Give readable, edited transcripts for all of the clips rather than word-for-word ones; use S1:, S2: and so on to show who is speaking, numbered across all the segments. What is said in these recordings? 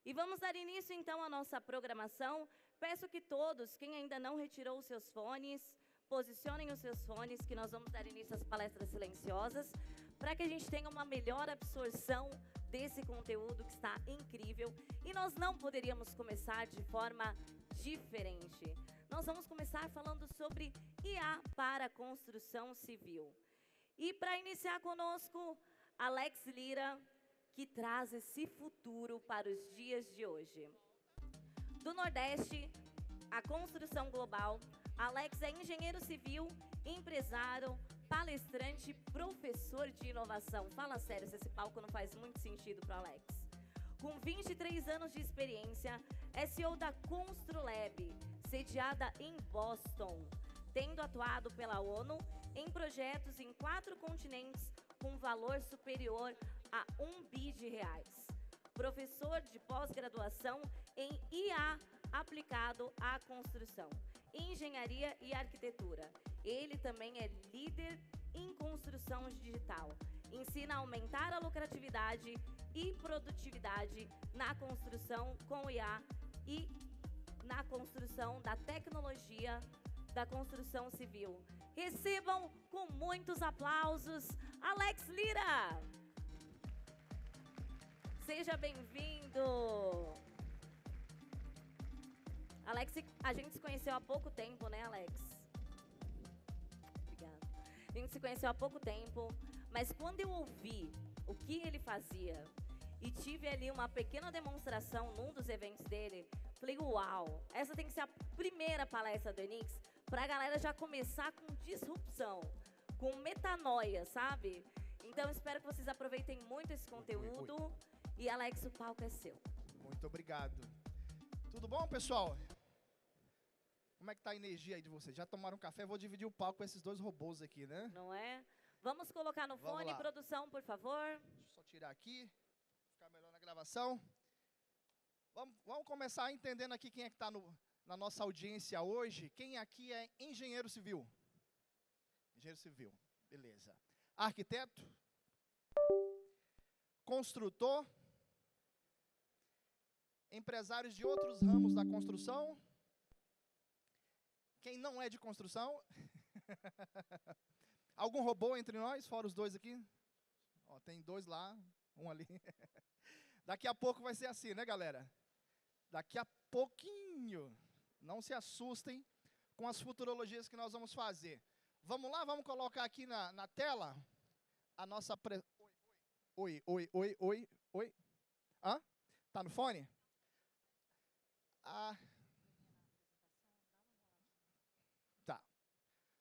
S1: E vamos dar início, então, à nossa programação. Peço que todos, quem ainda não retirou os seus fones, posicionem os seus fones, que nós vamos dar início às palestras silenciosas, para que a gente tenha uma melhor absorção desse conteúdo que está incrível. E nós não poderíamos começar de forma diferente. Nós vamos começar falando sobre IA para a construção civil. E para iniciar conosco, Alex Lira, que traz esse futuro para os dias de hoje. Do Nordeste, a construção global, Alex é engenheiro civil, empresário, palestrante, professor de inovação. Fala sério, se esse palco não faz muito sentido para o Alex. Com 23 anos de experiência, é CEO da ConstruLab, sediada em Boston, tendo atuado pela ONU em projetos em 4 continentes com valor superior a R$1 bi. Professor de pós-graduação em IA aplicado à construção, engenharia e arquitetura. Ele também é líder em construção digital. Ensina a aumentar a lucratividade e produtividade na construção com IA e na construção da tecnologia da construção civil. Recebam com muitos aplausos Alex Lira. Seja bem-vindo. Alex, a gente se conheceu há pouco tempo, né, Alex? Obrigada. A gente se conheceu há pouco tempo, mas quando eu ouvi o que ele fazia e tive ali uma pequena demonstração num dos eventos dele, falei, uau, essa tem que ser a primeira palestra do Enix para a galera já começar com disrupção, com metanoia, sabe? Então, espero que vocês aproveitem muito esse conteúdo. E, Alex, o palco é seu.
S2: Muito obrigado. Tudo bom, pessoal? Como é que tá a energia aí de vocês? Já tomaram café? Vou dividir o palco com esses dois robôs aqui, né?
S1: Não é? Vamos colocar no fone, produção, por favor.
S2: Deixa eu só tirar aqui, ficar melhor na gravação. Vamos começar entendendo aqui quem é que está na nossa audiência hoje. Quem aqui é engenheiro civil? Engenheiro civil, beleza. Arquiteto? Construtor? Empresários de outros ramos da construção? Quem não é de construção? Algum robô entre nós, fora os dois aqui? Ó, tem 2 lá, um ali. Daqui a pouco vai ser assim, né, galera? Daqui a pouquinho. Não se assustem com as futurologias que nós vamos fazer. Vamos lá, vamos colocar aqui na tela a nossa... Oi. Hã? Tá no fone? Tá.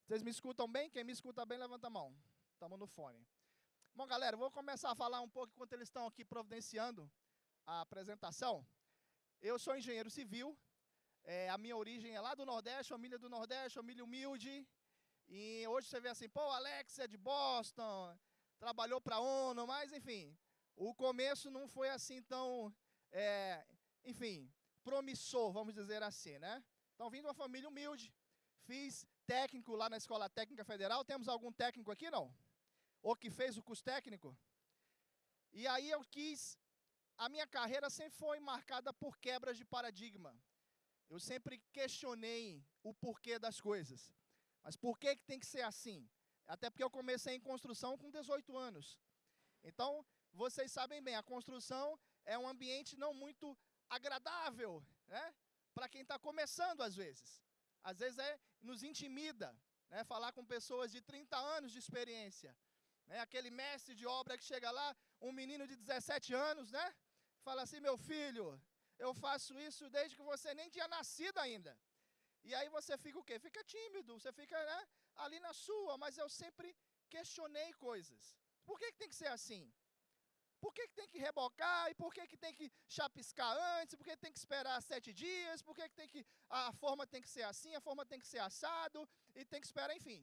S2: Vocês me escutam bem? Quem me escuta bem, levanta a mão. Estamos no fone. Bom, galera, vou começar a falar um pouco enquanto eles estão aqui providenciando a apresentação. Eu sou engenheiro civil. A minha origem é lá do Nordeste, família do Nordeste, família humilde. E hoje você vê assim, pô, Alex é de Boston, trabalhou para a ONU, mas enfim, o começo não foi assim tão, enfim, promissor, vamos dizer assim, né? Então, vim de uma família humilde, fiz técnico lá na Escola Técnica Federal. Temos algum técnico aqui, não? Ou que fez o curso técnico? E aí a minha carreira sempre foi marcada por quebras de paradigma. Eu sempre questionei o porquê das coisas. Mas por que tem que ser assim? Até porque eu comecei em construção com 18 anos. Então, vocês sabem bem, a construção é um ambiente não muito agradável, né? Para quem está começando, às vezes. Às vezes nos intimida, né? Falar com pessoas de 30 anos de experiência. Né? Aquele mestre de obra que chega lá, um menino de 17 anos, né? Fala assim, meu filho, eu faço isso desde que você nem tinha nascido ainda. E aí você fica o quê? Fica tímido, você fica, né, ali na sua, mas eu sempre questionei coisas. Por que tem que ser assim? Por que tem que rebocar? E por que tem que chapiscar antes? Por que tem que esperar 7 dias? Por que a forma tem que ser assim, a forma tem que ser assado? E tem que esperar, enfim.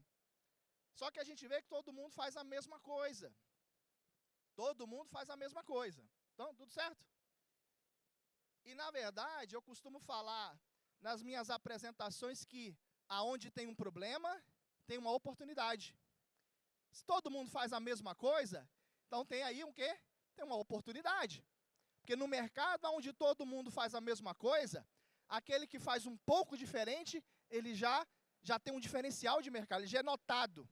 S2: Só que a gente vê que todo mundo faz a mesma coisa. Todo mundo faz a mesma coisa. Então, tudo certo? E, na verdade, eu costumo falar nas minhas apresentações que aonde tem um problema, tem uma oportunidade. Se todo mundo faz a mesma coisa, então tem aí um quê? Tem uma oportunidade. Porque no mercado onde todo mundo faz a mesma coisa, aquele que faz um pouco diferente, ele já tem um diferencial de mercado, ele já é notado.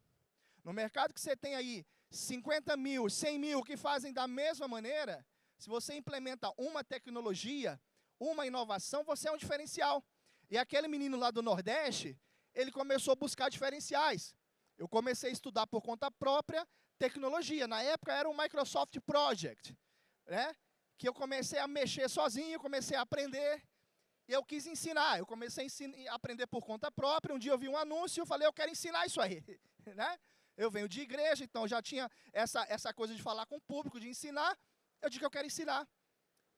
S2: No mercado que você tem aí 50 mil, 100 mil que fazem da mesma maneira, se você implementa uma tecnologia, uma inovação, você é um diferencial. E aquele menino lá do Nordeste, ele começou a buscar diferenciais. Eu comecei a estudar por conta própria tecnologia. Na época era um Microsoft Project, né? Que eu comecei a mexer sozinho, comecei a aprender. E eu quis ensinar. Eu comecei a aprender por conta própria. Um dia eu vi um anúncio e eu falei, eu quero ensinar isso aí. Né? Eu venho de igreja, então já tinha essa coisa de falar com o público, de ensinar. Eu disse que eu quero ensinar.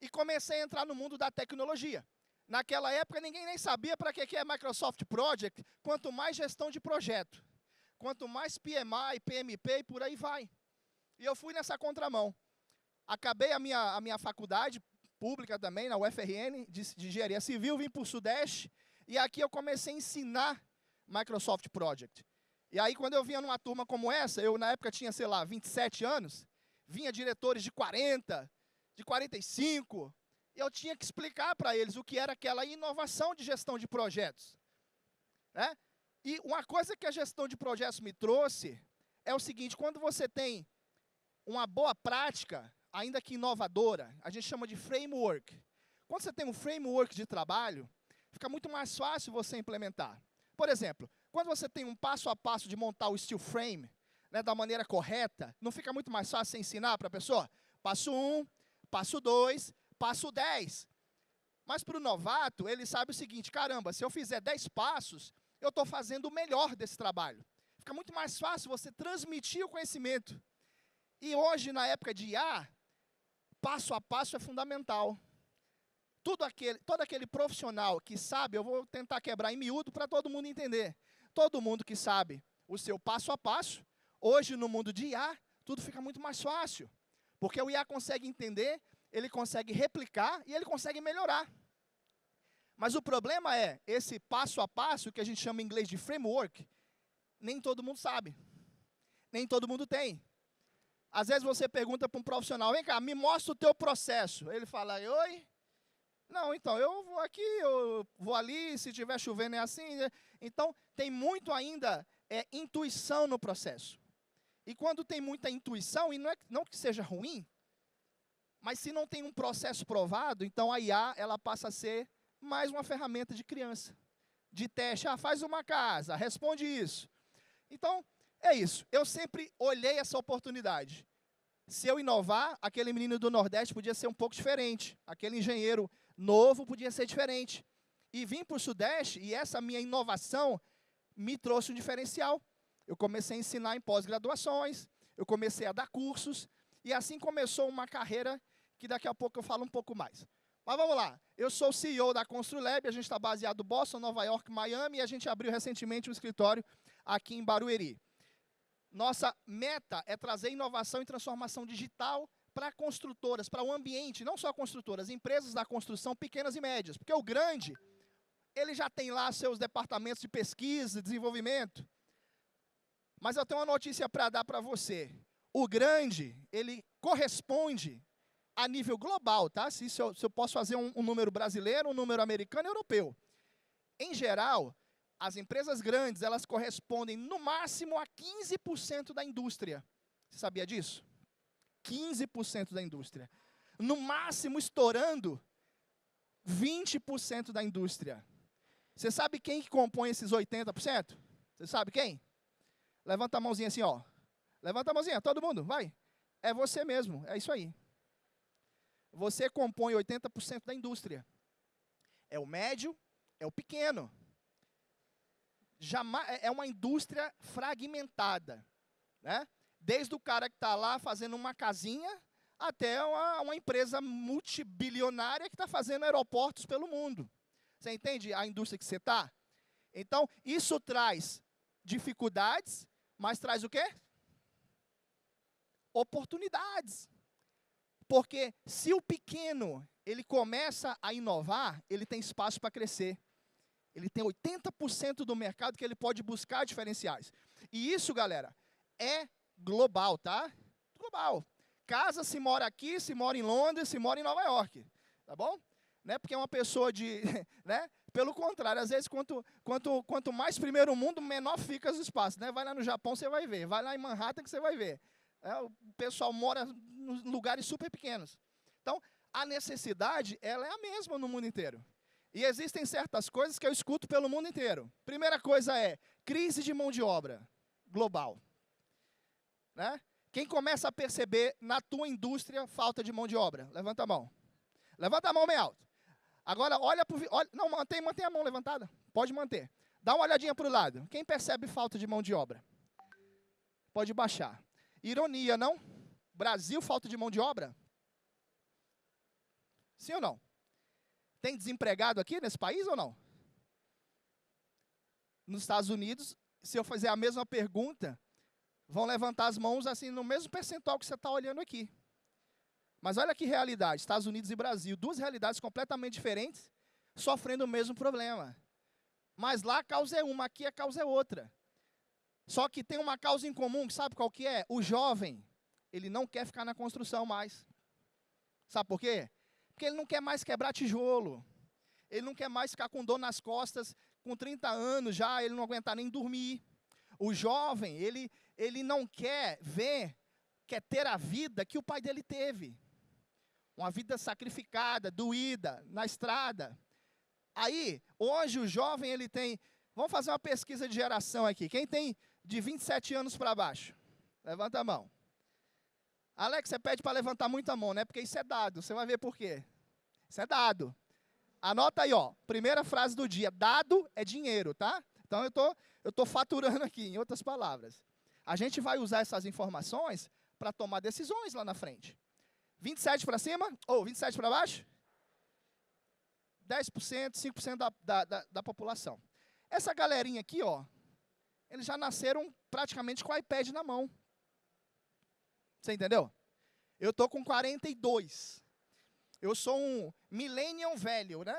S2: E comecei a entrar no mundo da tecnologia. Naquela época, ninguém nem sabia para que é Microsoft Project, quanto mais gestão de projeto. Quanto mais PMI, PMP e por aí vai. E eu fui nessa contramão. Acabei a minha faculdade pública também, na UFRN, de Engenharia Civil, vim para o Sudeste, e aqui eu comecei a ensinar Microsoft Project. E aí, quando eu vinha numa turma como essa, eu na época tinha, sei lá, 27 anos, vinha diretores de 40, de 45, e eu tinha que explicar para eles o que era aquela inovação de gestão de projetos. Né? E uma coisa que a gestão de projetos me trouxe é o seguinte, quando você tem uma boa prática, ainda que inovadora, a gente chama de framework. Quando você tem um framework de trabalho, fica muito mais fácil você implementar. Por exemplo, quando você tem um passo a passo de montar o steel frame, né, da maneira correta, não fica muito mais fácil você ensinar para a pessoa? Passo 1, passo 2, passo 10. Mas para o novato, ele sabe o seguinte, caramba, se eu fizer 10 passos, eu estou fazendo o melhor desse trabalho. Fica muito mais fácil você transmitir o conhecimento. E hoje, na época de IA, passo a passo é fundamental. Todo aquele profissional que sabe, eu vou tentar quebrar em miúdo para todo mundo entender. Todo mundo que sabe o seu passo a passo, hoje no mundo de IA, tudo fica muito mais fácil. Porque o IA consegue entender, ele consegue replicar e ele consegue melhorar. Mas o problema é, esse passo a passo, que a gente chama em inglês de framework, nem todo mundo sabe. Nem todo mundo tem. Às vezes você pergunta para um profissional, vem cá, me mostra o teu processo. Ele fala, oi? Não, então, eu vou aqui, eu vou ali, se estiver chovendo é assim. Então, tem muito ainda intuição no processo. E quando tem muita intuição, e não que seja ruim, mas se não tem um processo provado, então a IA ela passa a ser mais uma ferramenta de criança, de teste. Ah, faz uma casa, responde isso. Então, é isso. Eu sempre olhei essa oportunidade. Se eu inovar, aquele menino do Nordeste podia ser um pouco diferente. Aquele engenheiro novo podia ser diferente. E vim para o Sudeste, e essa minha inovação me trouxe um diferencial. Eu comecei a ensinar em pós-graduações, eu comecei a dar cursos, e assim começou uma carreira que daqui a pouco eu falo um pouco mais. Mas vamos lá, eu sou o CEO da ConstruLab, a gente está baseado em Boston, Nova York, Miami, e a gente abriu recentemente um escritório aqui em Barueri. Nossa meta é trazer inovação e transformação digital para construtoras, para o ambiente, não só construtoras, empresas da construção pequenas e médias, porque o grande, ele já tem lá seus departamentos de pesquisa e desenvolvimento. Mas eu tenho uma notícia para dar para você. O grande, ele corresponde a nível global, tá? Se eu posso fazer um número brasileiro, um número americano e europeu. Em geral, as empresas grandes, elas correspondem no máximo a 15% da indústria. Você sabia disso? 15% da indústria. No máximo, estourando, 20% da indústria. Você sabe quem que compõe esses 80%? Você sabe quem? Levanta a mãozinha assim, ó. Levanta a mãozinha, todo mundo, vai. É você mesmo, é isso aí. Você compõe 80% da indústria. É o médio, é o pequeno. É uma indústria fragmentada, né? Desde o cara que está lá fazendo uma casinha, até uma empresa multibilionária que está fazendo aeroportos pelo mundo. Você entende a indústria que você está? Então, isso traz dificuldades, mas traz o quê? Oportunidades. Porque se o pequeno, ele começa a inovar, ele tem espaço para crescer. Ele tem 80% do mercado que ele pode buscar diferenciais. E isso, galera, é global, tá? Global. casa se mora aqui, se mora em Londres, se mora em Nova York. Tá bom? Né? Porque é uma pessoa de... né? Pelo contrário, às vezes, quanto mais primeiro mundo, menor fica os espaços. Né? Vai lá no Japão, você vai ver. Vai lá em Manhattan, que você vai ver. O pessoal mora em lugares super pequenos. Então, a necessidade, ela é a mesma no mundo inteiro. E existem certas coisas que eu escuto pelo mundo inteiro. Primeira coisa é crise de mão de obra global. Né? Quem começa a perceber na tua indústria falta de mão de obra? Levanta a mão. Levanta a mão bem alto. Agora, olha para o... Não, mantém a mão levantada. Pode manter. Dá uma olhadinha para o lado. Quem percebe falta de mão de obra? Pode baixar. Ironia, não? Brasil, falta de mão de obra? Sim ou não? Tem desempregado aqui nesse país ou não? Nos Estados Unidos, se eu fizer a mesma pergunta, vão levantar as mãos assim no mesmo percentual que você está olhando aqui. Mas olha que realidade, Estados Unidos e Brasil, duas realidades completamente diferentes, sofrendo o mesmo problema. Mas lá a causa é uma, aqui a causa é outra. Só que tem uma causa em comum, sabe qual que é? O jovem, ele não quer ficar na construção mais. Sabe por quê? Porque ele não quer mais quebrar tijolo. Ele não quer mais ficar com dor nas costas, com 30 anos já, ele não aguentar nem dormir. O jovem, ele não quer ter a vida que o pai dele teve. Uma vida sacrificada, doída, na estrada. Aí, hoje o jovem, ele tem... Vamos fazer uma pesquisa de geração aqui. Quem tem de 27 anos para baixo? Levanta a mão. Alex, você pede para levantar muito a mão, né? Porque isso é dado. Você vai ver por quê. Isso é dado. Anota aí, ó. Primeira frase do dia. Dado é dinheiro, tá? Então, eu tô faturando aqui, em outras palavras. A gente vai usar essas informações para tomar decisões lá na frente. 27 para cima? Ou 27 para baixo? 10%, 5% da população. Essa galerinha aqui, ó, eles já nasceram praticamente com o iPad na mão. Você entendeu? Eu tô com 42. Eu sou um millennium velho, né?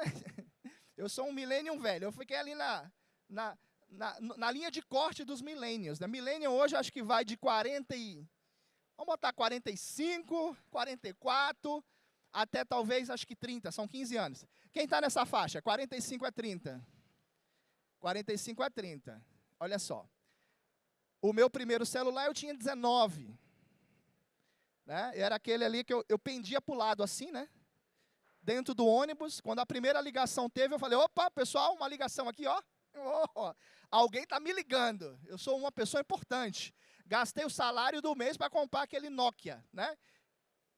S2: Eu sou um millennium velho. Eu fiquei ali na linha de corte dos millennials. Né? Millennium hoje acho que vai de 40 e... Vamos botar 45, 44, até talvez acho que 30, são 15 anos. Quem está nessa faixa? 45 a 30. 45 a 30. Olha só. O meu primeiro celular eu tinha 19. Né? Era aquele ali que eu pendia para o lado assim, né? Dentro do ônibus. Quando a primeira ligação teve, eu falei, opa, pessoal, uma ligação aqui, ó. Oh, alguém está me ligando. Eu sou uma pessoa importante. Gastei o salário do mês para comprar aquele Nokia, né?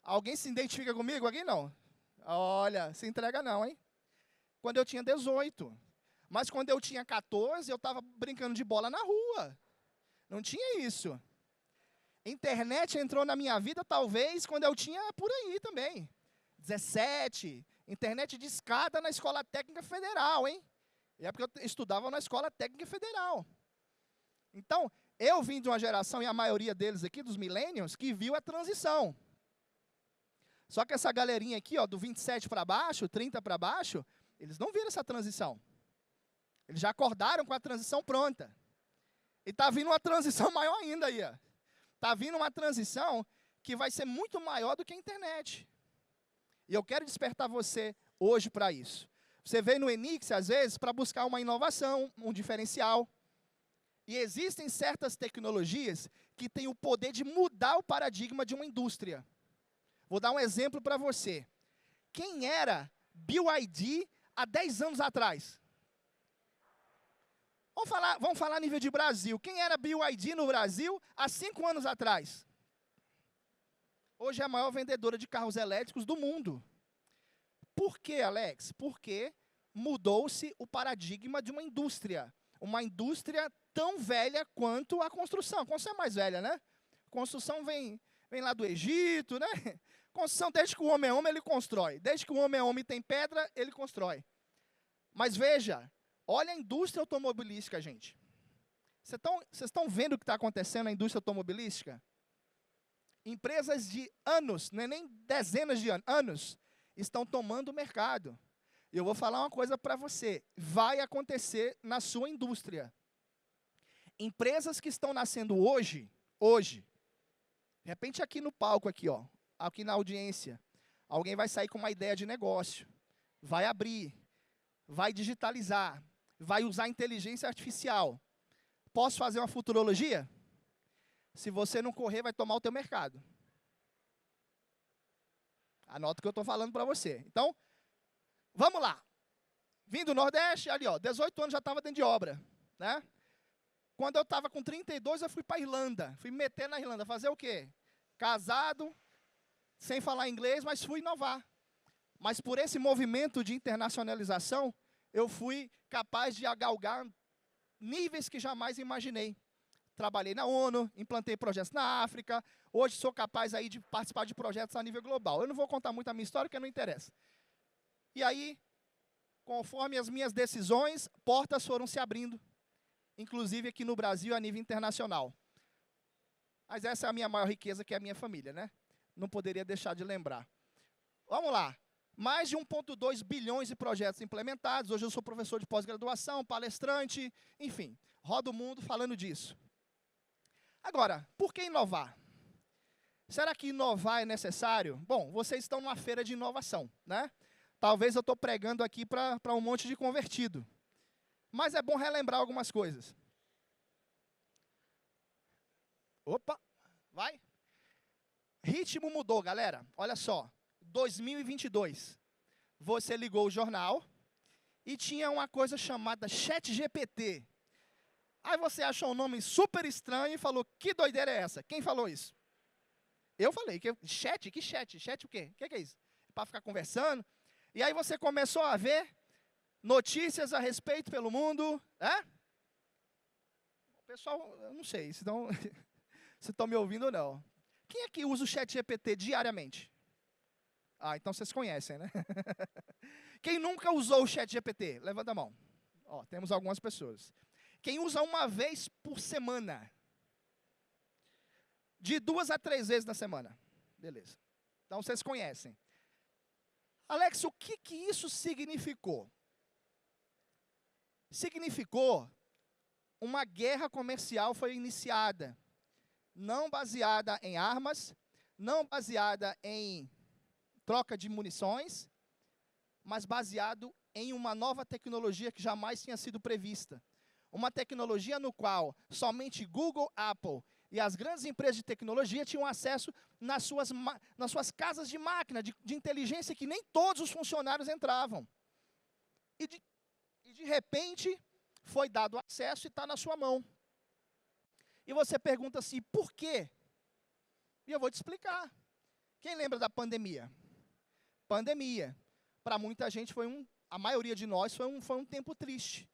S2: Alguém se identifica comigo aqui? Não. Olha, se entrega não, hein? Quando eu tinha 18. Mas quando eu tinha 14, eu estava brincando de bola na rua. Não tinha isso. Internet entrou na minha vida, talvez, quando eu tinha por aí também. 17. Internet de escada na Escola Técnica Federal, hein? É porque eu estudava na Escola Técnica Federal. Então, eu vim de uma geração, e a maioria deles aqui, dos millennials, que viu a transição. Só que essa galerinha aqui, ó, do 27 para baixo, 30 para baixo, eles não viram essa transição. Eles já acordaram com a transição pronta. E está vindo uma transição maior ainda aí. Está vindo uma transição que vai ser muito maior do que a internet. E eu quero despertar você hoje para isso. Você vem no Enix, às vezes, para buscar uma inovação, um diferencial. E existem certas tecnologias que têm o poder de mudar o paradigma de uma indústria. Vou dar um exemplo para você. Quem era BYD há 10 anos atrás? Vamos falar a nível de Brasil. Quem era BYD no Brasil há 5 anos atrás? Hoje é a maior vendedora de carros elétricos do mundo. Por quê, Alex? Porque mudou-se o paradigma de uma indústria. Uma indústria tão velha quanto a construção. A construção é mais velha, né? A construção vem lá do Egito, né? Construção, desde que o homem é homem, ele constrói. Desde que o homem é homem e tem pedra, ele constrói. Mas veja, olha a indústria automobilística, gente. Vocês estão vendo o que está acontecendo na indústria automobilística? Empresas de anos, não é nem dezenas de anos, estão tomando o mercado. E eu vou falar uma coisa para você. Vai acontecer na sua indústria. Empresas que estão nascendo hoje, de repente aqui no palco, aqui, ó, aqui na audiência, alguém vai sair com uma ideia de negócio, vai abrir, vai digitalizar, vai usar inteligência artificial. Posso fazer uma futurologia? Se você não correr, vai tomar o teu mercado. Anota o que eu estou falando para você. Então, vamos lá. Vim do Nordeste, ali, ó, 18 anos já estava dentro de obra, né? Quando eu estava com 32, eu fui para a Irlanda. Fui me meter na Irlanda. Fazer o quê? Casado, sem falar inglês, mas fui inovar. Mas por esse movimento de internacionalização, eu fui capaz de galgar níveis que jamais imaginei. Trabalhei na ONU, implantei projetos na África. Hoje sou capaz aí de participar de projetos a nível global. Eu não vou contar muito a minha história, porque não interessa. E aí, conforme as minhas decisões, portas foram se abrindo. Inclusive aqui no Brasil, a nível internacional. Mas essa é a minha maior riqueza, que é a minha família, né? Não poderia deixar de lembrar. Vamos lá. Mais de 1,2 bilhões de projetos implementados. Hoje eu sou professor de pós-graduação, palestrante, enfim, rodo o mundo falando disso. Agora, por que inovar? Será que inovar é necessário? Bom, vocês estão numa feira de inovação, né? Talvez eu estou pregando aqui para um monte de convertido. Mas é bom relembrar algumas coisas. Opa, vai. Ritmo mudou, galera. Olha só, 2022. Você ligou o jornal e tinha uma coisa chamada ChatGPT. Aí você achou um nome super estranho e falou, que doideira é essa? Quem falou isso? Eu falei, chat? Que chat? Chat o quê? O que é isso? Para ficar conversando? E aí você começou a ver notícias a respeito pelo mundo. O pessoal, eu não sei se estão me ouvindo ou não. Quem é que usa o ChatGPT diariamente? Ah, então vocês conhecem, né? Quem nunca usou o ChatGPT? Levanta a mão. Ó, temos algumas pessoas. Quem usa uma vez por semana? De 2 a 3 vezes na semana. Beleza. Então vocês conhecem. Alex, o que isso significou? Significou uma guerra comercial foi iniciada. Não baseada em armas, não baseada em troca de munições, mas baseado em uma nova tecnologia que jamais tinha sido prevista. Uma tecnologia no qual somente Google, Apple e as grandes empresas de tecnologia tinham acesso nas suas casas de máquina, de inteligência, que nem todos os funcionários entravam. E de repente, foi dado acesso e está na sua mão. E você pergunta assim, por quê? E eu vou te explicar. Quem lembra da pandemia? Pandemia. Para muita gente, a maioria de nós, foi um tempo triste.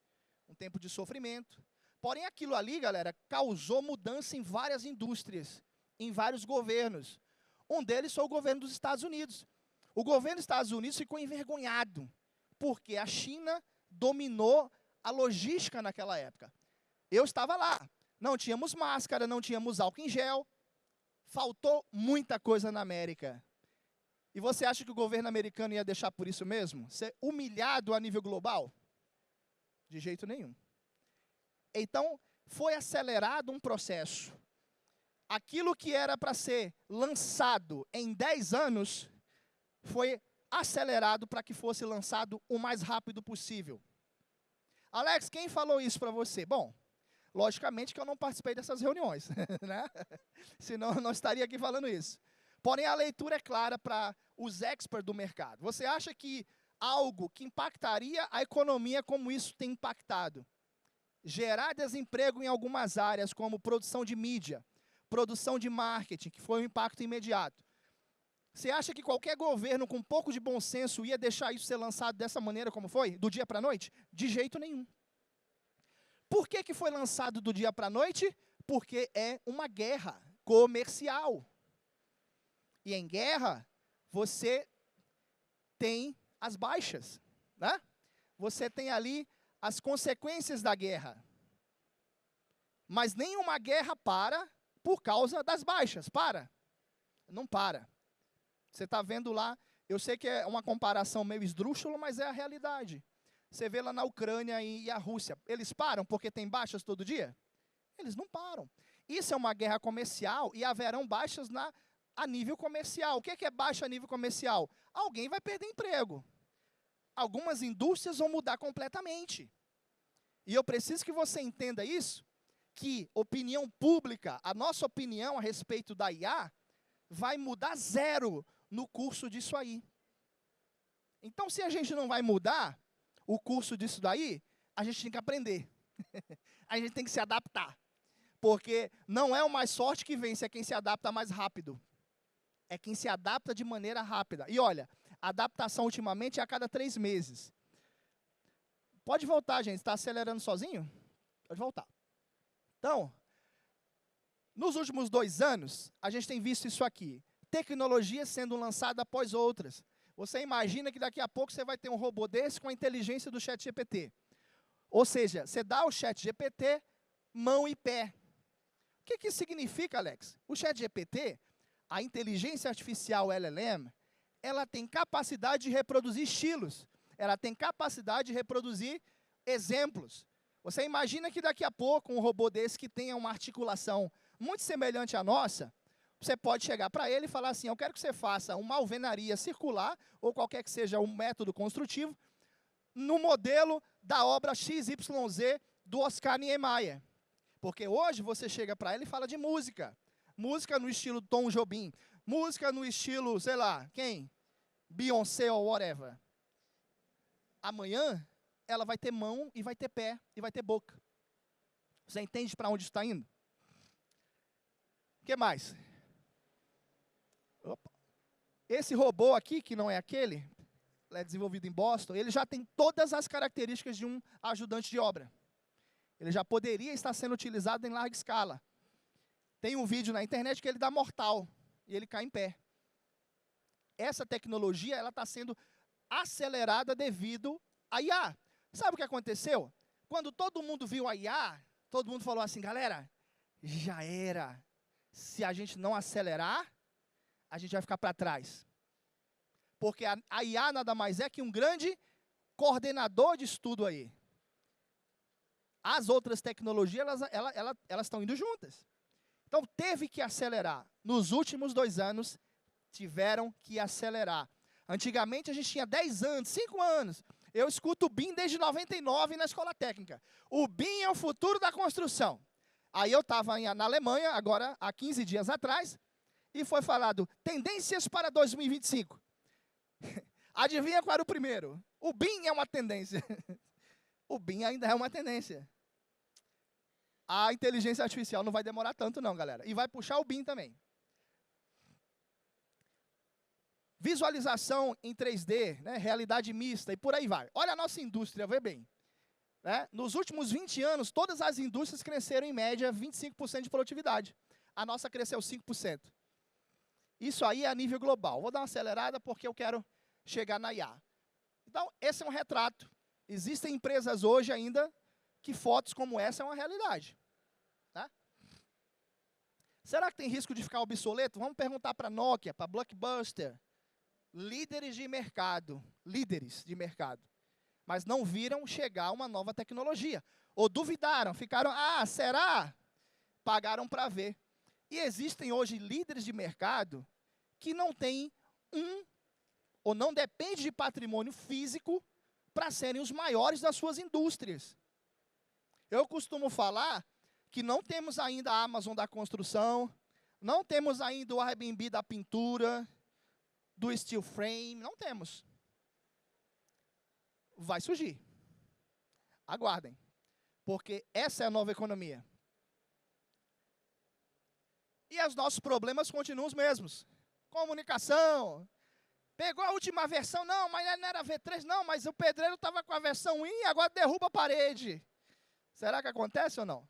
S2: Um tempo de sofrimento. Porém, aquilo ali, galera, causou mudança em várias indústrias, em vários governos. Um deles foi o governo dos Estados Unidos. O governo dos Estados Unidos ficou envergonhado, porque a China dominou a logística naquela época. Eu estava lá. Não tínhamos máscara, não tínhamos álcool em gel. Faltou muita coisa na América. E você acha que o governo americano ia deixar por isso mesmo? Ser humilhado a nível global? De jeito nenhum. Então, foi acelerado um processo. Aquilo que era para ser lançado em 10 anos, foi acelerado para que fosse lançado o mais rápido possível. Alex, quem falou isso para você? Bom, logicamente que eu não participei dessas reuniões, né? Senão eu não estaria aqui falando isso. Porém, a leitura é clara para os experts do mercado. Você acha que algo que impactaria a economia como isso tem impactado? Gerar desemprego em algumas áreas, como produção de mídia, produção de marketing, que foi um impacto imediato. Você acha que qualquer governo com um pouco de bom senso ia deixar isso ser lançado dessa maneira como foi? Do dia para a noite? De jeito nenhum. Por que foi lançado do dia para a noite? Porque é uma guerra comercial. E em guerra, você tem as baixas, né? Você tem ali as consequências da guerra. Mas nenhuma guerra para por causa das baixas. Para? Não para. Você está vendo lá, eu sei que é uma comparação meio esdrúxula, mas é a realidade. Você vê lá na Ucrânia e a Rússia, eles param porque tem baixas todo dia? Eles não param. Isso é uma guerra comercial e haverão baixas a nível comercial. O que é baixo a nível comercial? Alguém vai perder emprego. Algumas indústrias vão mudar completamente. E eu preciso que você entenda isso, que opinião pública, a nossa opinião a respeito da IA, vai mudar zero no curso disso aí. Então, se a gente não vai mudar o curso disso daí, a gente tem que aprender. A gente tem que se adaptar. Porque não é o mais forte que vence, é quem se adapta mais rápido. É quem se adapta de maneira rápida. E olha, a adaptação ultimamente é a cada 3 meses. Pode voltar, gente. Está acelerando sozinho? Pode voltar. Então, nos últimos 2 anos, a gente tem visto isso aqui. Tecnologias sendo lançadas após outras. Você imagina que daqui a pouco você vai ter um robô desse com a inteligência do ChatGPT. Ou seja, você dá ao ChatGPT mão e pé. O que isso significa, Alex? O ChatGPT, a inteligência artificial LLM, ela tem capacidade de reproduzir estilos. Ela tem capacidade de reproduzir exemplos. Você imagina que daqui a pouco um robô desse que tenha uma articulação muito semelhante à nossa, você pode chegar para ele e falar assim, eu quero que você faça uma alvenaria circular, ou qualquer que seja um método construtivo, no modelo da obra XYZ do Oscar Niemeyer. Porque hoje você chega para ele e fala de música. Música no estilo Tom Jobim. Música no estilo, sei lá, quem? Beyoncé ou whatever. Amanhã, ela vai ter mão e vai ter pé e vai ter boca. Você entende para onde está indo? O que mais? Opa. Esse robô aqui, que não é aquele, é desenvolvido em Boston, ele já tem todas as características de um ajudante de obra. Ele já poderia estar sendo utilizado em larga escala. Tem um vídeo na internet que ele dá mortal e ele cai em pé. Essa tecnologia ela está sendo acelerada devido à IA. Sabe o que aconteceu? Quando todo mundo viu a IA, todo mundo falou assim, galera, já era. Se a gente não acelerar, a gente vai ficar para trás. Porque a IA nada mais é que um grande coordenador de estudo aí. As outras tecnologias, elas estão indo juntas. Então, teve que acelerar. Nos últimos 2 anos, tiveram que acelerar. Antigamente, a gente tinha 10 anos, 5 anos. Eu escuto o BIM desde 99 na escola técnica. O BIM é o futuro da construção. Aí eu estava na Alemanha, agora, há 15 dias atrás, e foi falado, tendências para 2025. Adivinha qual era o primeiro? O BIM é uma tendência. O BIM ainda é uma tendência. A inteligência artificial não vai demorar tanto não, galera. E vai puxar o BIM também. Visualização em 3D, né, realidade mista e por aí vai. Olha a nossa indústria, vê bem. Né? Nos últimos 20 anos, todas as indústrias cresceram em média 25% de produtividade. A nossa cresceu 5%. Isso aí é a nível global. Vou dar uma acelerada porque eu quero chegar na IA. Então, esse é um retrato. Existem empresas hoje ainda que fotos como essa é uma realidade. Tá? Será que tem risco de ficar obsoleto? Vamos perguntar para a Nokia, para a Blockbuster. Líderes de mercado. Mas não viram chegar uma nova tecnologia. Ou duvidaram, ficaram, será? Pagaram para ver. E existem hoje líderes de mercado que não têm ou não depende de patrimônio físico para serem os maiores das suas indústrias. Eu costumo falar que não temos ainda a Amazon da construção, não temos ainda o Airbnb da pintura, do steel frame, não temos. Vai surgir. Aguardem. Porque essa é a nova economia. E os nossos problemas continuam os mesmos. Comunicação. Pegou a última versão, não, mas não era V3, não, mas o pedreiro estava com a versão I e agora derruba a parede. Será que acontece ou não?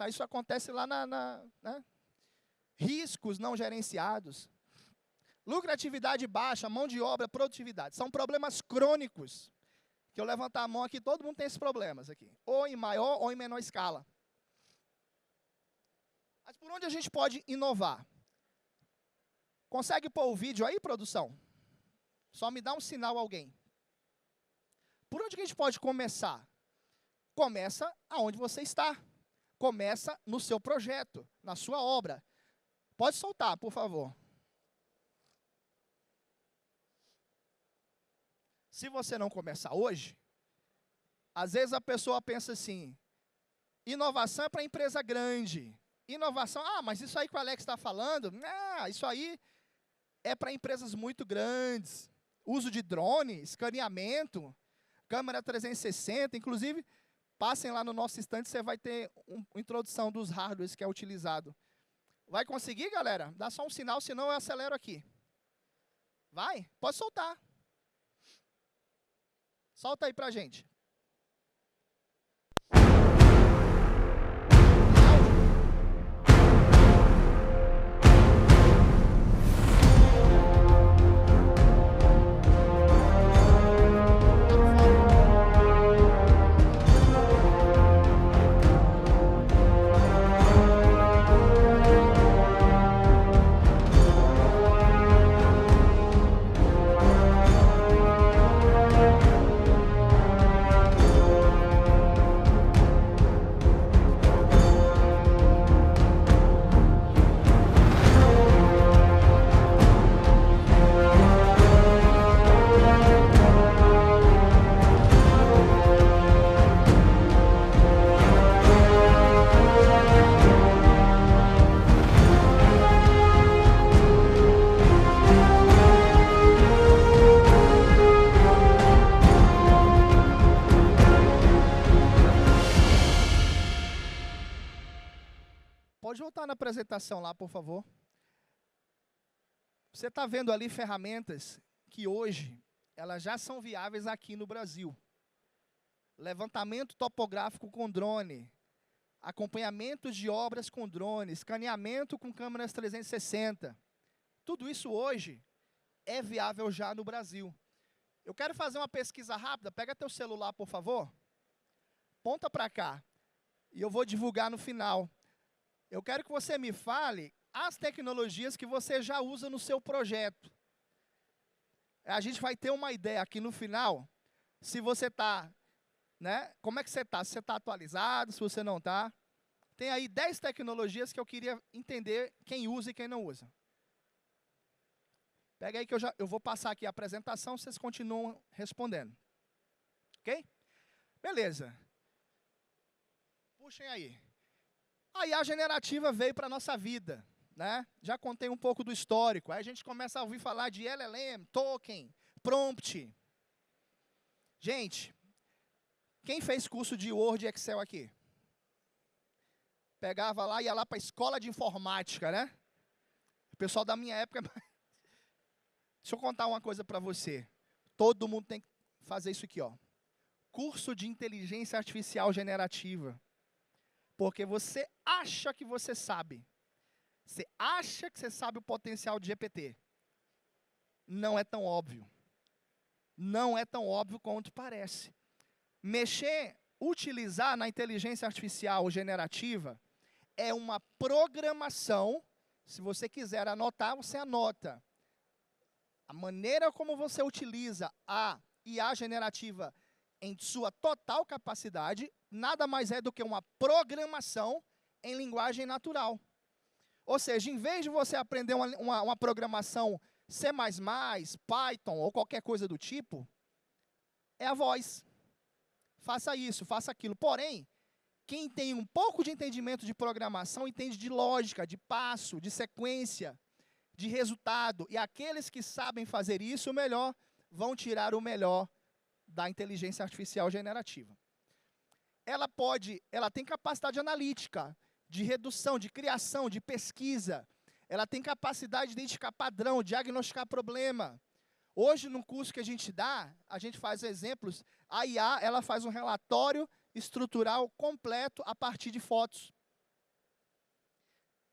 S2: Isso acontece lá né? Riscos não gerenciados. Lucratividade baixa, mão de obra, produtividade. São problemas crônicos. Que eu levantar a mão aqui, todo mundo tem esses problemas aqui. Ou em maior ou em menor escala. Mas por onde a gente pode inovar? Consegue pôr o vídeo aí, produção? Só me dá um sinal alguém. Por onde que a gente pode começar? Começa aonde você está. Começa no seu projeto, na sua obra. Pode soltar, por favor. Se você não começar hoje, às vezes a pessoa pensa assim, inovação é para empresa grande. Inovação, mas isso aí que o Alex está falando, isso aí é para empresas muito grandes. Uso de drone, escaneamento, câmera 360, inclusive, passem lá no nosso estande, você vai ter uma introdução dos hardwares que é utilizado. Vai conseguir, galera? Dá só um sinal, senão eu acelero aqui. Vai? Pode soltar. Solta aí pra gente. Pode voltar na apresentação lá, por favor. Você está vendo ali ferramentas que hoje, elas já são viáveis aqui no Brasil. Levantamento topográfico com drone, acompanhamento de obras com drone, escaneamento com câmeras 360. Tudo isso hoje é viável já no Brasil. Eu quero fazer uma pesquisa rápida, pega teu celular, por favor. Ponta para cá, e eu vou divulgar no final. Eu quero que você me fale as tecnologias que você já usa no seu projeto. A gente vai ter uma ideia aqui no final, se você está, né? Como é que você está? Se você está atualizado, se você não está. Tem aí 10 tecnologias que eu queria entender quem usa e quem não usa. Pega aí que eu vou passar aqui a apresentação, vocês continuam respondendo. Ok? Beleza. Puxem aí. A IA generativa veio para a nossa vida, né? Já contei um pouco do histórico. Aí a gente começa a ouvir falar de LLM, token, prompt. Gente, quem fez curso de Word e Excel aqui? Pegava lá e ia lá para a escola de informática, né? O pessoal da minha época... Deixa eu contar uma coisa para você. Todo mundo tem que fazer isso aqui, ó. Curso de inteligência artificial generativa. Porque você acha que você sabe. Você acha que você sabe o potencial de GPT. Não é tão óbvio. Não é tão óbvio quanto parece. Utilizar na inteligência artificial generativa é uma programação. Se você quiser anotar, você anota. A maneira como você utiliza a IA generativa em sua total capacidade, nada mais é do que uma programação em linguagem natural. Ou seja, em vez de você aprender uma programação C++, Python ou qualquer coisa do tipo, é a voz. Faça isso, faça aquilo. Porém, quem tem um pouco de entendimento de programação, entende de lógica, de passo, de sequência, de resultado. E aqueles que sabem fazer isso, melhor, vão tirar o melhor da inteligência artificial generativa. Ela tem capacidade analítica, de redução, de criação, de pesquisa. Ela tem capacidade de identificar padrão, diagnosticar problema. Hoje, no curso que a gente dá, a gente faz exemplos. A IA, ela faz um relatório estrutural completo a partir de fotos.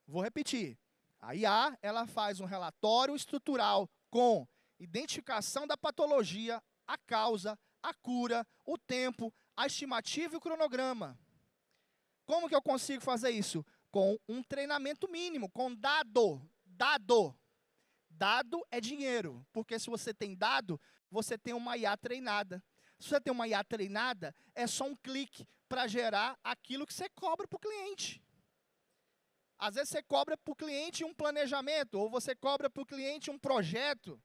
S2: Vou repetir. A IA, ela faz um relatório estrutural com identificação da patologia, a causa, a cura, o tempo, a estimativa e o cronograma. Como que eu consigo fazer isso? Com um treinamento mínimo, com dado. Dado é dinheiro, porque se você tem dado, você tem uma IA treinada. Se você tem uma IA treinada, é só um clique para gerar aquilo que você cobra para o cliente. Às vezes você cobra para o cliente um planejamento, ou você cobra para o cliente um projeto,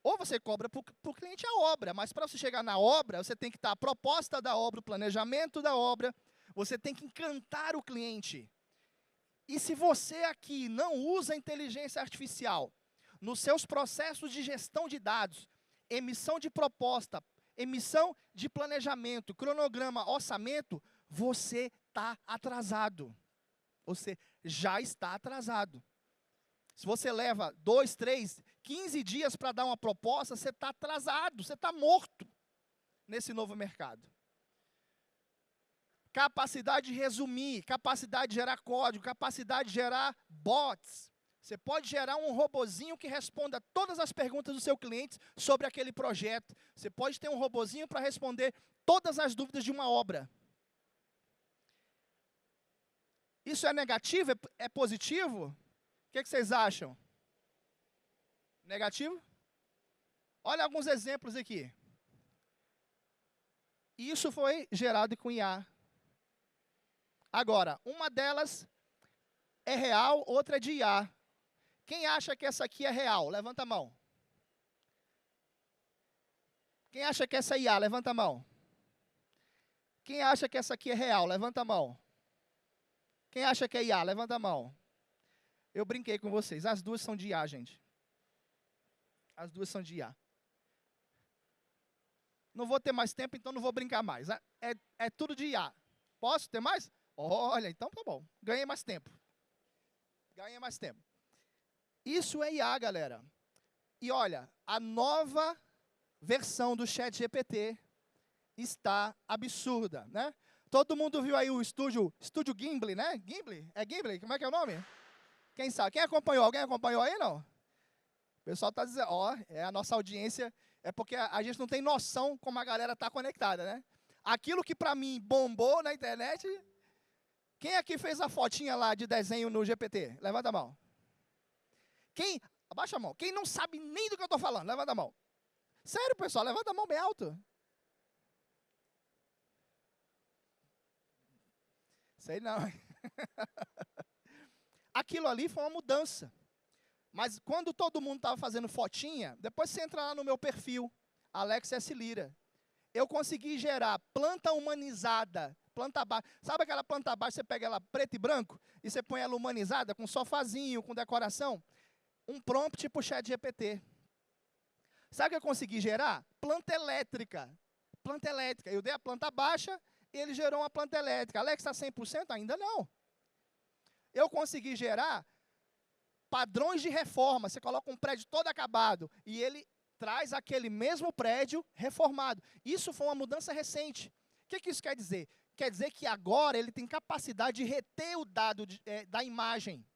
S2: Ou você cobra para o cliente a obra, mas para você chegar na obra, você tem que estar a proposta da obra, o planejamento da obra, você tem que encantar o cliente. E se você aqui não usa a inteligência artificial nos seus processos de gestão de dados, emissão de proposta, emissão de planejamento, cronograma, orçamento, você está atrasado. Você já está atrasado. Se você leva 2, 3, 15 dias para dar uma proposta, você está atrasado, você está morto nesse novo mercado. Capacidade de resumir, capacidade de gerar código, capacidade de gerar bots. Você pode gerar um robozinho que responda todas as perguntas do seu cliente sobre aquele projeto. Você pode ter um robozinho para responder todas as dúvidas de uma obra. Isso é negativo? É positivo? O que vocês acham? Negativo? Olha alguns exemplos aqui. Isso foi gerado com IA. Agora, uma delas é real, outra é de IA. Quem acha que essa aqui é real? Levanta a mão. Quem acha que essa é IA? Levanta a mão. Quem acha que essa aqui é real? Levanta a mão. Quem acha que é IA? Levanta a mão. Eu brinquei com vocês. As duas são de IA, gente. As duas são de IA. Não vou ter mais tempo, então não vou brincar mais. É tudo de IA. Posso ter mais? Olha, então tá bom. Ganhei mais tempo. Ganhei mais tempo. Isso é IA, galera. E olha, a nova versão do ChatGPT está absurda, né? Todo mundo viu aí o estúdio Gimli, né? Gimli? É Gimli? Como é que é o nome? Quem sabe? Quem acompanhou? Alguém acompanhou aí, não? O pessoal está dizendo, é a nossa audiência, é porque a gente não tem noção como a galera está conectada, né? Aquilo que para mim bombou na internet, quem aqui fez a fotinha lá de desenho no GPT? Levanta a mão. Quem? Abaixa a mão. Quem não sabe nem do que eu estou falando? Levanta a mão. Sério, pessoal, levanta a mão bem alto. Sei não. Aquilo ali foi uma mudança. Mas quando todo mundo estava fazendo fotinha, depois você entra lá no meu perfil, Alex S. Lira. Eu consegui gerar planta humanizada, planta baixa. Sabe aquela planta baixa, você pega ela preto e branco, e você põe ela humanizada, com sofazinho, com decoração? Um prompt para o ChatGPT. Sabe o que eu consegui gerar? Planta elétrica. Planta elétrica. Eu dei a planta baixa, e ele gerou uma planta elétrica. Alex, está 100%? Ainda não. Eu consegui gerar padrões de reforma. Você coloca um prédio todo acabado e ele traz aquele mesmo prédio reformado. Isso foi uma mudança recente. O que isso quer dizer? Quer dizer que agora ele tem capacidade de reter o dado da imagem.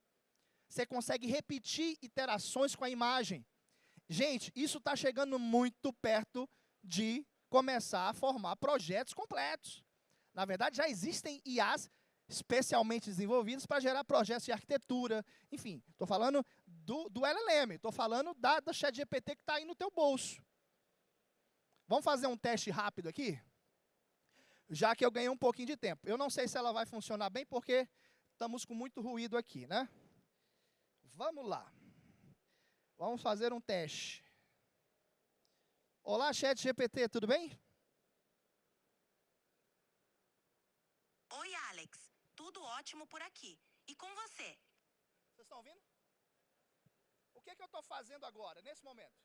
S2: Você consegue repetir iterações com a imagem. Gente, isso está chegando muito perto de começar a formar projetos completos. Na verdade, já existem IAs especialmente desenvolvidos para gerar projetos de arquitetura. Enfim, estou falando do LLM, estou falando do ChatGPT que está aí no teu bolso. Vamos fazer um teste rápido aqui? Já que eu ganhei um pouquinho de tempo. Eu não sei se ela vai funcionar bem, porque estamos com muito ruído aqui, né? Vamos lá. Vamos fazer um teste. Olá, ChatGPT, tudo bem?
S3: Oi, Alex. Tudo ótimo por aqui. E com você?
S2: Vocês estão ouvindo? O que eu estou fazendo agora, nesse momento?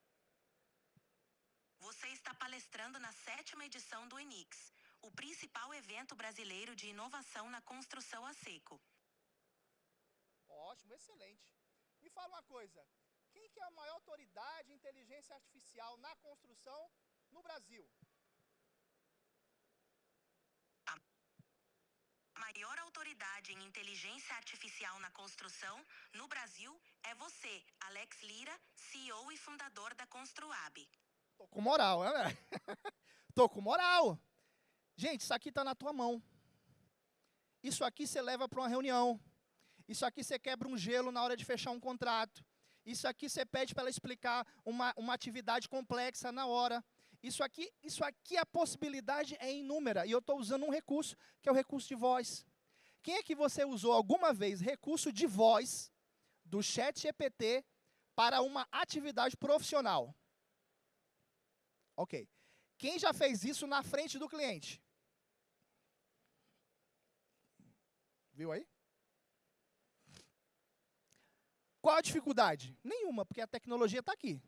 S3: Você está palestrando na 7ª edição do ENIX, o principal evento brasileiro de inovação na construção a seco.
S2: Ótimo, excelente. Me fala uma coisa, quem que é a maior autoridade em inteligência artificial na construção no Brasil?
S3: A maior autoridade em inteligência artificial na construção no Brasil é você, Alex Lira, CEO e fundador da Construab.
S2: Tô com moral, né? Tô com moral. Gente, isso aqui está na tua mão. Isso aqui você leva para uma reunião. Isso aqui você quebra um gelo na hora de fechar um contrato. Isso aqui você pede para ela explicar uma atividade complexa na hora. Isso aqui, a possibilidade é inúmera. E eu estou usando um recurso, que é o recurso de voz. Quem é que você usou alguma vez recurso de voz do ChatGPT para uma atividade profissional? Ok. Quem já fez isso na frente do cliente? Viu aí? Qual a dificuldade? Nenhuma, porque a tecnologia está aqui.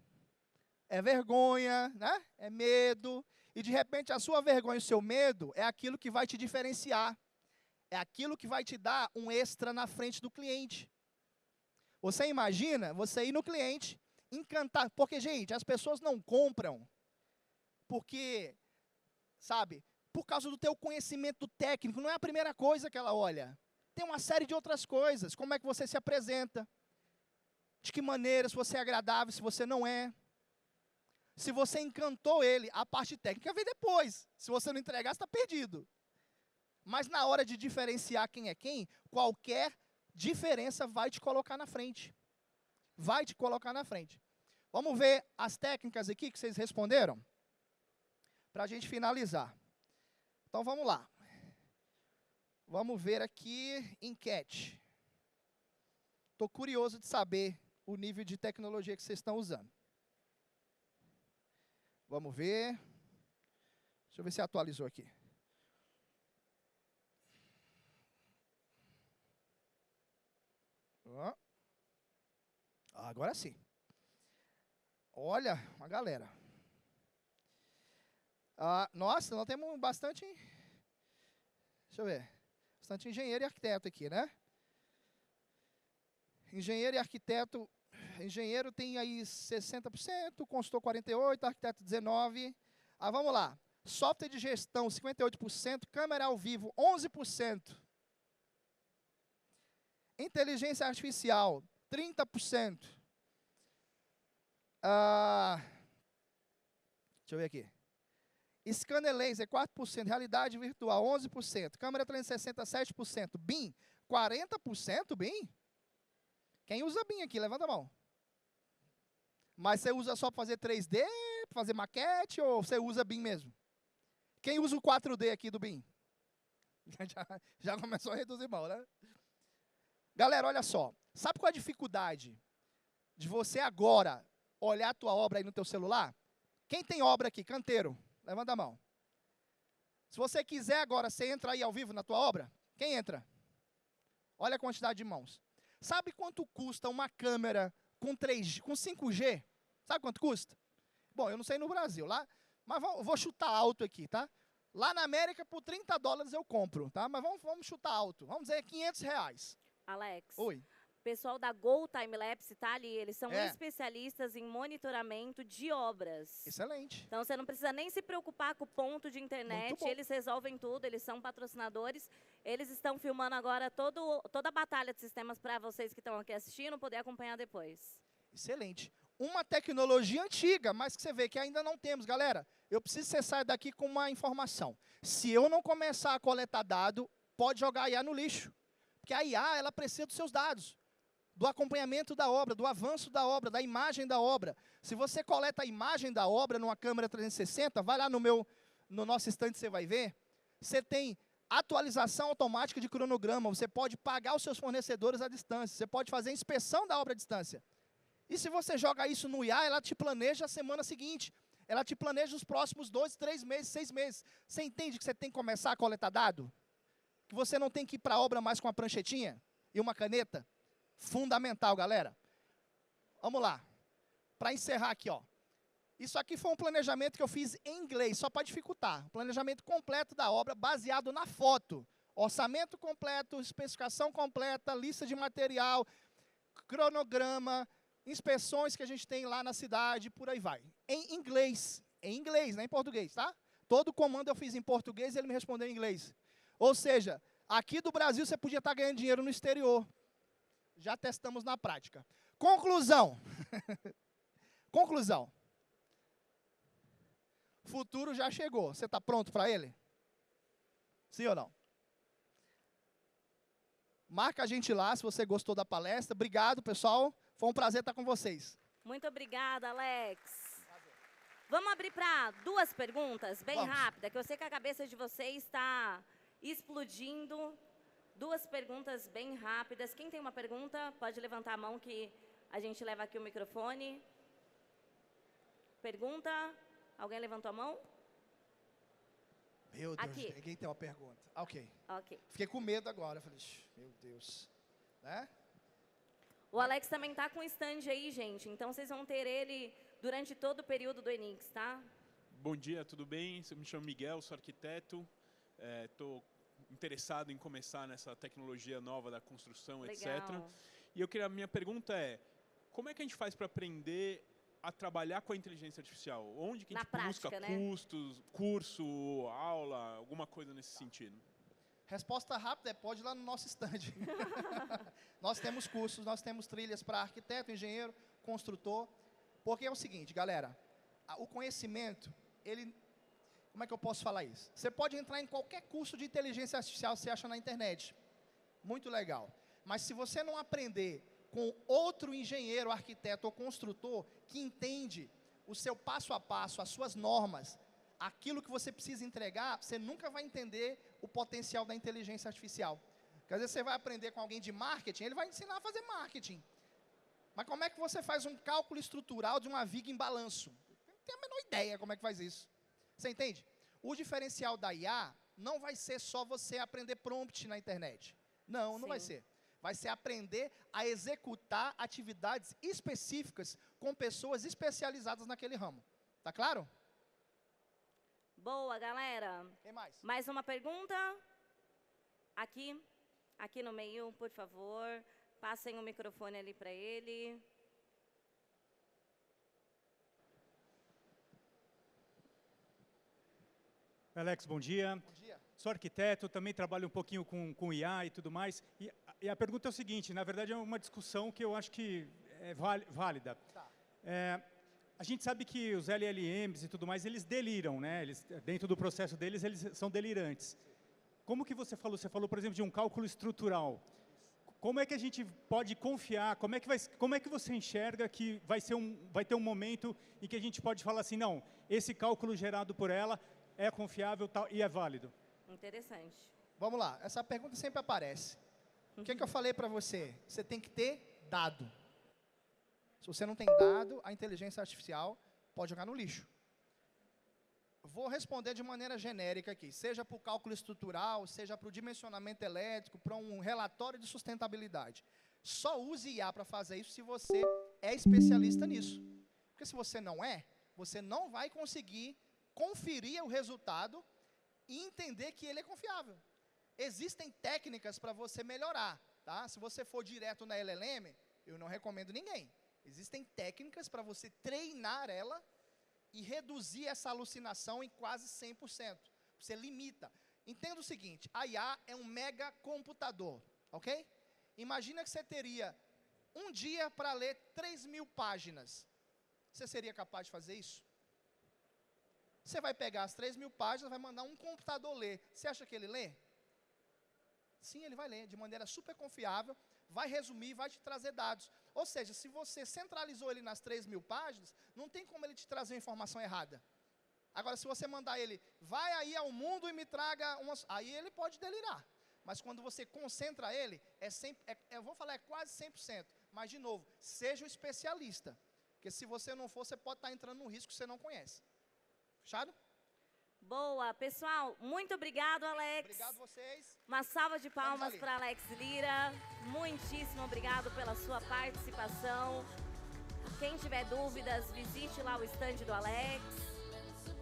S2: É vergonha, né? É medo. E, de repente, a sua vergonha e o seu medo é aquilo que vai te diferenciar. É aquilo que vai te dar um extra na frente do cliente. Você imagina você ir no cliente, encantar. Porque, gente, as pessoas não compram porque, sabe, por causa do teu conhecimento técnico. Não é a primeira coisa que ela olha. Tem uma série de outras coisas. Como é que você se apresenta? De que maneira, se você é agradável, se você não é. Se você encantou ele, a parte técnica vem depois. Se você não entregar, você está perdido. Mas na hora de diferenciar quem é quem, qualquer diferença vai te colocar na frente. Vai te colocar na frente. Vamos ver as técnicas aqui que vocês responderam? Para a gente finalizar. Então vamos lá. Vamos ver aqui, enquete. Estou curioso de saber o nível de tecnologia que vocês estão usando. Vamos ver. Deixa eu ver se atualizou aqui. Ó. Agora sim. Olha, a galera. Nossa, nós temos bastante... Deixa eu ver. Bastante engenheiro e arquiteto aqui, né? Engenheiro e arquiteto... Engenheiro tem aí 60%, consultor 48%, arquiteto 19%. Vamos lá. Software de gestão 58%, câmera ao vivo 11%. Inteligência artificial 30%. Deixa eu ver aqui. Scanner laser 4%, realidade virtual 11%, câmera 360 7%, BIM 40%, BIM? Quem usa BIM aqui? Levanta a mão. Mas você usa só para fazer 3D, para fazer maquete, ou você usa BIM mesmo? Quem usa o 4D aqui do BIM? Já começou a reduzir mão, né? Galera, olha só. Sabe qual é a dificuldade de você agora olhar a tua obra aí no teu celular? Quem tem obra aqui? Canteiro. Levanta a mão. Se você quiser agora, você entra aí ao vivo na tua obra? Quem entra? Olha a quantidade de mãos. Sabe quanto custa uma câmera com 5G? Sabe quanto custa? Bom, eu não sei no Brasil, lá, mas vou chutar alto aqui, tá? Lá na América, por $30 eu compro, tá? Mas vamos chutar alto. Vamos dizer R$500.
S1: Alex.
S2: Oi.
S1: O pessoal da Go Timelapse tá ali, eles são especialistas em monitoramento de obras.
S2: Excelente.
S1: Então você não precisa nem se preocupar com o ponto de internet, eles resolvem tudo, eles são patrocinadores. Eles estão filmando agora toda a batalha de sistemas para vocês que estão aqui assistindo poder acompanhar depois.
S2: Excelente. Uma tecnologia antiga, mas que você vê que ainda não temos. Galera, eu preciso que você saia daqui com uma informação. Se eu não começar a coletar dado, pode jogar a IA no lixo. Porque a IA, ela precisa dos seus dados. Do acompanhamento da obra, do avanço da obra, da imagem da obra. Se você coleta a imagem da obra numa câmera 360, vai lá no nosso estande, você vai ver. Você tem atualização automática de cronograma, você pode pagar os seus fornecedores à distância, você pode fazer inspeção da obra à distância. E se você joga isso no IA, ela te planeja a semana seguinte. Ela te planeja os próximos 2, 3 meses, 6 meses. Você entende que você tem que começar a coletar dado? Que você não tem que ir para a obra mais com uma pranchetinha e uma caneta? Fundamental, galera. Vamos lá. Para encerrar aqui, ó. Isso aqui foi um planejamento que eu fiz em inglês, só para dificultar. Um planejamento completo da obra, baseado na foto. Orçamento completo, especificação completa, lista de material, cronograma, inspeções que a gente tem lá na cidade, por aí vai. Em inglês, não é em português, tá? Todo comando eu fiz em português e ele me respondeu em inglês. Ou seja, aqui do Brasil você podia estar ganhando dinheiro no exterior. Já testamos na prática. Conclusão. Conclusão. Futuro já chegou. Você está pronto para ele? Sim ou não? Marca a gente lá se você gostou da palestra. Obrigado, pessoal. Foi um prazer estar com vocês.
S1: Muito obrigada, Alex. Vamos abrir para 2 perguntas, bem rápidas, que eu sei que a cabeça de vocês está explodindo. 2 perguntas bem rápidas. Quem tem uma pergunta, pode levantar a mão que a gente leva aqui o microfone. Pergunta? Alguém levantou a mão?
S2: Meu Deus,
S1: Aqui.
S2: ninguém tem uma pergunta. Ok.
S1: Ok.
S2: Fiquei com medo agora. Falei, meu Deus. Né?
S1: O Alex também tá com um stand aí, gente. Então, vocês vão ter ele durante todo o período do Enix, tá?
S4: Bom dia, tudo bem? Eu me chamo Miguel, sou arquiteto. Estou interessado em começar nessa tecnologia nova da construção,
S1: Legal.
S4: etc. E a minha pergunta é, como é que a gente faz para aprender a trabalhar com a inteligência artificial? Onde que a
S1: Na
S4: gente
S1: prática,
S4: busca
S1: né?
S4: curso, aula, alguma coisa nesse sentido?
S2: Resposta rápida é pode ir lá no nosso stand. Nós temos cursos, nós temos trilhas para arquiteto, engenheiro, construtor. Porque é o seguinte, galera, o conhecimento, ele... Como é que eu posso falar isso? Você pode entrar em qualquer curso de inteligência artificial que você acha na internet. Muito legal. Mas se você não aprender com outro engenheiro, arquiteto ou construtor que entende o seu passo a passo, as suas normas, aquilo que você precisa entregar, você nunca vai entender o potencial da inteligência artificial. Porque às vezes você vai aprender com alguém de marketing, ele vai ensinar a fazer marketing. Mas como é que você faz um cálculo estrutural de uma viga em balanço? Não tenho a menor ideia como é que faz isso. Você entende? O diferencial da IA não vai ser só você aprender prompt na internet. Não, não vai ser. Vai ser aprender a executar atividades específicas com pessoas especializadas naquele ramo. Tá claro?
S1: Boa, galera.
S2: Quem mais?
S1: Mais uma pergunta? Aqui no meio, por favor. Passem o microfone ali para ele.
S5: Alex, bom dia.
S2: Bom dia.
S5: Sou arquiteto, também trabalho um pouquinho com IA e tudo mais. E a pergunta é o seguinte, na verdade é uma discussão que eu acho que é válida.
S2: Tá.
S5: A gente sabe que os LLMs e tudo mais, eles deliram, né? Eles, dentro do processo deles, eles são delirantes. Como que você falou? Você falou, por exemplo, de um cálculo estrutural. Como é que a gente pode confiar? Como é que você enxerga que vai ter um momento em que a gente pode falar assim, não, esse cálculo gerado por ela é confiável e é válido?
S1: Interessante.
S2: Vamos lá, essa pergunta sempre aparece. O que eu falei para você? Você tem que ter dado. Se você não tem dado, a inteligência artificial pode jogar no lixo. Vou responder de maneira genérica aqui, seja para o cálculo estrutural, seja para o dimensionamento elétrico, para um relatório de sustentabilidade. Só use IA para fazer isso se você é especialista nisso. Porque se você não é, você não vai conseguir conferir o resultado e entender que ele é confiável. Existem técnicas para você melhorar, tá? Se você for direto na LLM, eu não recomendo ninguém. Existem técnicas para você treinar ela e reduzir essa alucinação em quase 100%. Você limita. Entenda o seguinte, a IA é um mega computador, ok? Imagina que você teria um dia para ler 3.000 páginas. Você seria capaz de fazer isso? Você vai pegar as 3.000 páginas, vai mandar um computador ler. Você acha que ele lê? Sim, ele vai ler, de maneira super confiável, vai resumir, vai te trazer dados. Ou seja, se você centralizou ele nas 3.000 páginas, não tem como ele te trazer informação errada. Agora, se você mandar ele, vai aí ao mundo e me traga umas... Aí ele pode delirar. Mas quando você concentra ele, eu vou falar, é quase 100%. Mas, de novo, seja um especialista. Porque se você não for, você pode estar entrando num risco que você não conhece. Fechado?
S1: Boa. Pessoal, muito obrigado, Alex.
S2: Obrigado a vocês.
S1: Uma salva de palmas
S2: ali.
S1: para Alex Lira. Muitíssimo obrigado pela sua participação. Quem tiver dúvidas, visite lá o stand do Alex.